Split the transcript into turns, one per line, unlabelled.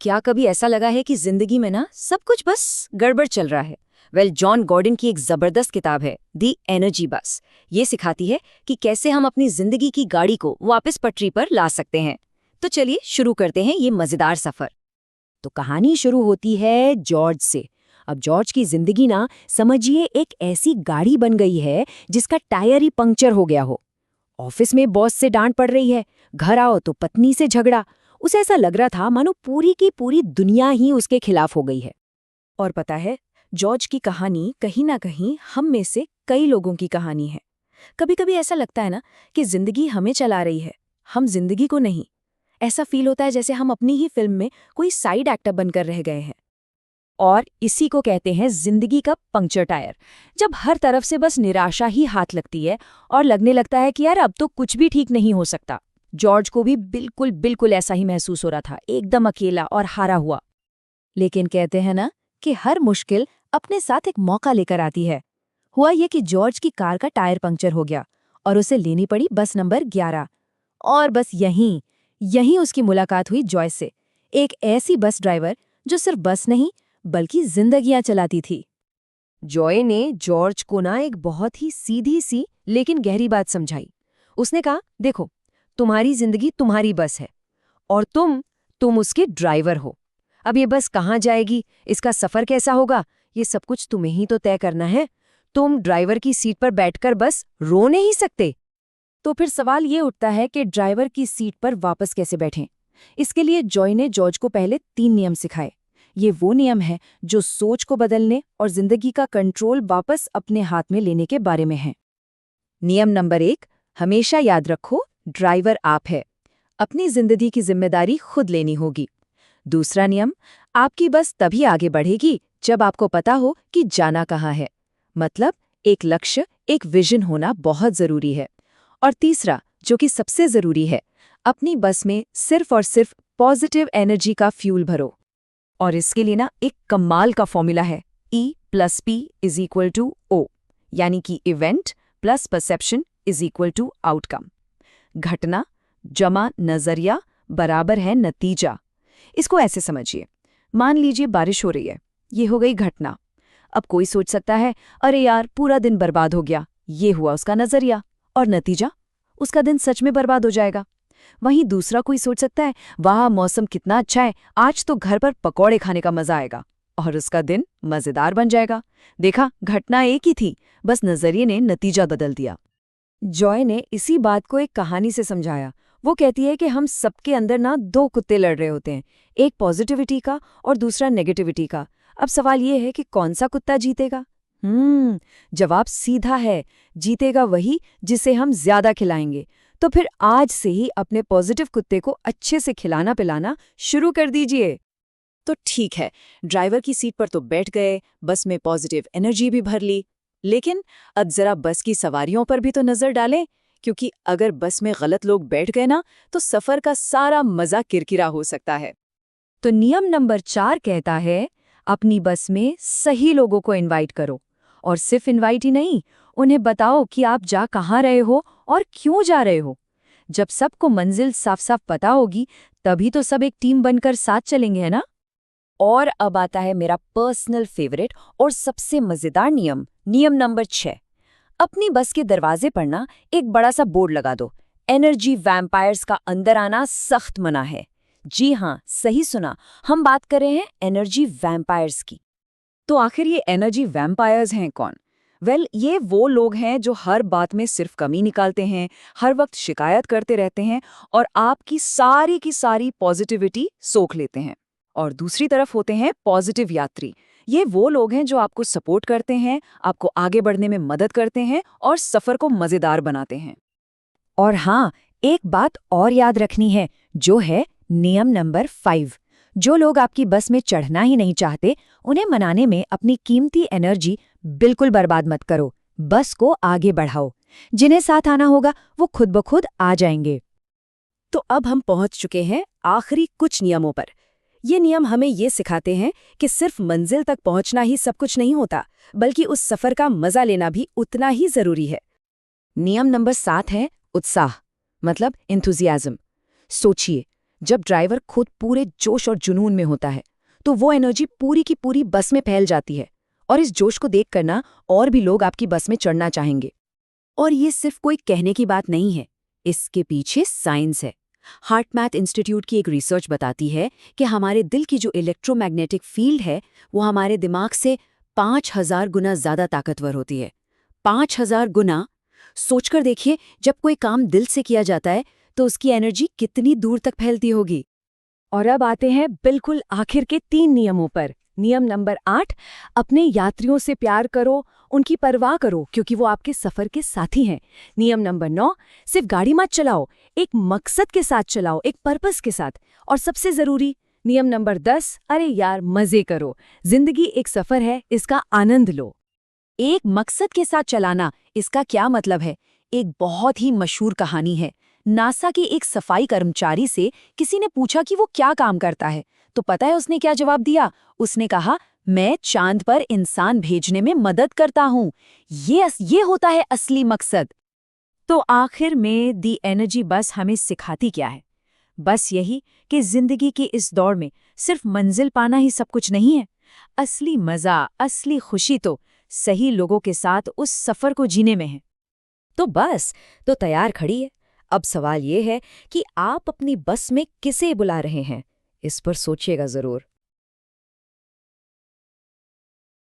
क्या कभी ऐसा लगा है कि जिंदगी में ना सब कुछ बस गड़बड़ चल रहा है? जॉन गॉर्डन की एक जबरदस्त किताब है दी एनर्जी बस। ये सिखाती है कि कैसे हम अपनी जिंदगी की गाड़ी को वापस पटरी पर ला सकते हैं। तो चलिए शुरू करते हैं ये मजेदार सफर। तो कहानी शुरू होती है जॉर्ज से। अब जॉर्ज की जिंदगी ना समझिए एक ऐसी गाड़ी बन गई है जिसका टायर ही पंक्चर हो गया हो। ऑफिस में बॉस से डांट पड़ रही है, घर आओ तो पत्नी से झगड़ा। उसे ऐसा लग रहा था मानो पूरी की पूरी दुनिया ही उसके खिलाफ हो गई है। और पता है, जॉर्ज की कहानी कहीं ना कहीं हम में से कई लोगों की कहानी है। कभी कभी ऐसा लगता है ना कि जिंदगी हमें चला रही है, हम जिंदगी को नहीं। ऐसा फील होता है जैसे हम अपनी ही फिल्म में कोई साइड एक्टर बनकर रह गए हैं। और इसी को कहते हैं जिंदगी का पंक्चर टायर। जब हर तरफ से बस निराशा ही हाथ लगती है और लगने लगता है कि यार अब तो कुछ भी ठीक नहीं हो सकता। जॉर्ज को भी बिल्कुल बिल्कुल ऐसा ही महसूस हो रहा था, एकदम अकेला और हारा हुआ। लेकिन कहते हैं ना कि हर मुश्किल अपने साथ एक मौका लेकर आती है। हुआ ये कि जॉर्ज की कार का टायर पंक्चर हो गया और उसे लेनी पड़ी बस नंबर 11। और बस यहीं उसकी मुलाकात हुई जॉयस से, एक ऐसी बस ड्राइवर जो सिर्फ बस नहीं बल्कि जिंदगियां चलाती थी। जॉय ने जॉर्ज को ना एक बहुत ही सीधी सी लेकिन गहरी बात समझाई। उसने कहा, देखो, तुम्हारी जिंदगी तुम्हारी बस है और तुम उसके ड्राइवर हो। अब ये बस कहाँ जाएगी, इसका सफर कैसा होगा, ये सब कुछ तुम्हें ही तो तय करना है। तुम ड्राइवर की सीट पर बैठकर बस रो नहीं सकते। तो फिर सवाल ये उठता है कि ड्राइवर की सीट पर वापस कैसे बैठें। इसके लिए जॉय ने जॉर्ज को पहले 3 नियम सिखाए। ये वो नियम है जो सोच को बदलने और जिंदगी का कंट्रोल वापस अपने हाथ में लेने के बारे में है। नियम नंबर 1, हमेशा याद रखो, ड्राइवर आप है। अपनी जिंदगी की जिम्मेदारी खुद लेनी होगी। दूसरा नियम, आपकी बस तभी आगे बढ़ेगी जब आपको पता हो कि जाना कहाँ है। मतलब एक लक्ष्य, एक विजन होना बहुत जरूरी है। और तीसरा, जो कि सबसे जरूरी है, अपनी बस में सिर्फ और सिर्फ पॉजिटिव एनर्जी का फ्यूल भरो। और इसके लिए ना एक कमाल का फॉर्मूला है, E+P=O, यानी कि इवेंट प्लस परसेप्शन = आउटकम। घटना जमा नजरिया बराबर है नतीजा। इसको ऐसे समझिए, मान लीजिए बारिश हो रही है, ये हो गई घटना। अब कोई सोच सकता है, अरे यार पूरा दिन बर्बाद हो गया, ये हुआ उसका नजरिया। और नतीजा, उसका दिन सच में बर्बाद हो जाएगा। वहीं दूसरा कोई सोच सकता है, वाह मौसम कितना अच्छा है, आज तो घर पर पकौड़े खाने का मजा आएगा, और उसका दिन मजेदार बन जाएगा। देखा, घटना एक ही थी, बस नजरिए ने नतीजा बदल दिया। जॉय ने इसी बात को एक कहानी से समझाया। वो कहती है कि हम सबके अंदर ना 2 कुत्ते लड़ रहे होते हैं, एक पॉजिटिविटी का और दूसरा नेगेटिविटी का। अब सवाल ये है कि कौन सा कुत्ता जीतेगा? जवाब सीधा है, जीतेगा वही जिसे हम ज्यादा खिलाएंगे। तो फिर आज से ही अपने पॉजिटिव कुत्ते को अच्छे से खिलाना पिलाना शुरू कर दीजिए। तो ठीक है, ड्राइवर की सीट पर तो बैठ गए, बस में पॉजिटिव एनर्जी भी भर ली, लेकिन अब जरा बस की सवारियों पर भी तो नजर डालें, क्योंकि अगर बस में गलत लोग बैठ गए ना तो सफर का सारा मजा किरकिरा हो सकता है। तो नियम नंबर 4 कहता है, अपनी बस में सही लोगों को इनवाइट करो। और सिर्फ इनवाइट ही नहीं, उन्हें बताओ कि आप जा कहाँ रहे हो और क्यों जा रहे हो। जब सबको मंजिल साफ साफ पता होगी, तभी तो सब एक टीम बनकर साथ चलेंगे, है ना? और अब आता है मेरा पर्सनल फेवरेट और सबसे मजेदार नियम, नियम नंबर 6। अपनी बस के दरवाजे पर ना एक बड़ा सा बोर्ड लगा दो, एनर्जी वैम्पायर्स का अंदर आना सख्त मना है। जी हाँ, सही सुना, हम बात कर रहे हैं एनर्जी वैम्पायर्स की। तो आखिर ये एनर्जी वैम्पायर्स हैं कौन? ये वो लोग हैं जो हर बात में सिर्फ कमी निकालते हैं, हर वक्त शिकायत करते रहते हैं और आपकी सारी की सारी पॉजिटिविटी सोख लेते हैं। और दूसरी तरफ होते हैं पॉजिटिव यात्री। ये वो लोग हैं जो आपको सपोर्ट करते हैं, आपको आगे बढ़ने में मदद करते हैं और सफर को मजेदार बनाते हैं। और हाँ, एक बात और याद रखनी है, जो है नियम नंबर 5। जो लोग आपकी बस में चढ़ना ही नहीं चाहते, उन्हें मनाने में अपनी कीमती एनर्जी बिल्कुल बर्बाद मत करो। बस को आगे बढ़ाओ। जिन्हें साथ आना होगा वो खुद ब खुद आ जाएंगे। तो अब हम पहुंच चुके हैं आखिरी कुछ नियमों पर। ये नियम हमें ये सिखाते हैं कि सिर्फ मंजिल तक पहुंचना ही सब कुछ नहीं होता, बल्कि उस सफर का मजा लेना भी उतना ही जरूरी है। नियम नंबर 7 है उत्साह, मतलब एंथुजियाज्म। सोचिए, जब ड्राइवर खुद पूरे जोश और जुनून में होता है तो वो एनर्जी पूरी की पूरी बस में फैल जाती है और इस जोश को देख कर ना और भी लोग आपकी बस में चढ़ना चाहेंगे। और ये सिर्फ कोई कहने की बात नहीं है, इसके पीछे साइंस है। हार्ट मैथ इंस्टीट्यूट की एक रिसर्च बताती है कि हमारे दिल की जो इलेक्ट्रोमैग्नेटिक फील्ड है वो हमारे दिमाग से 5000 गुना ज़्यादा ताकतवर होती है। 5000 गुना! सोचकर देखिए, जब कोई काम दिल से किया जाता है तो उसकी एनर्जी कितनी दूर तक फैलती होगी। और अब आते हैं बिल्कुल आखिर के 3 नियमों पर। नियम नंबर 8, अपने यात्रियों से प्यार करो, उनकी परवाह करो क्योंकि वो आपके सफर के साथी हैं। नियम नंबर 9, सिर्फ गाड़ी मत चलाओ, एक मकसद के साथ चलाओ, एक पर्पस के साथ। और सबसे जरूरी नियम नंबर 10, अरे यार मजे करो, जिंदगी एक सफर है, इसका आनंद लो। एक मकसद के साथ चलाना, इसका क्या मतलब है? एक बहुत ही मशहूर कहानी है। नासा के एक सफाई कर्मचारी से किसी ने पूछा कि वो क्या काम करता है, तो पता है उसने क्या जवाब दिया? उसने कहा, मैं चांद पर इंसान भेजने में मदद करता हूँ। ये होता है असली मकसद। तो आखिर में दी एनर्जी बस हमें सिखाती क्या है? बस यही कि जिंदगी की इस दौड़ में सिर्फ मंजिल पाना ही सब कुछ नहीं है। असली मजा, असली खुशी तो सही लोगों के साथ उस सफर को जीने में है। तो बस तो तैयार खड़ी है। अब सवाल ये है कि आप अपनी बस में किसे बुला रहे हैं? इस पर सोचिएगा जरूर।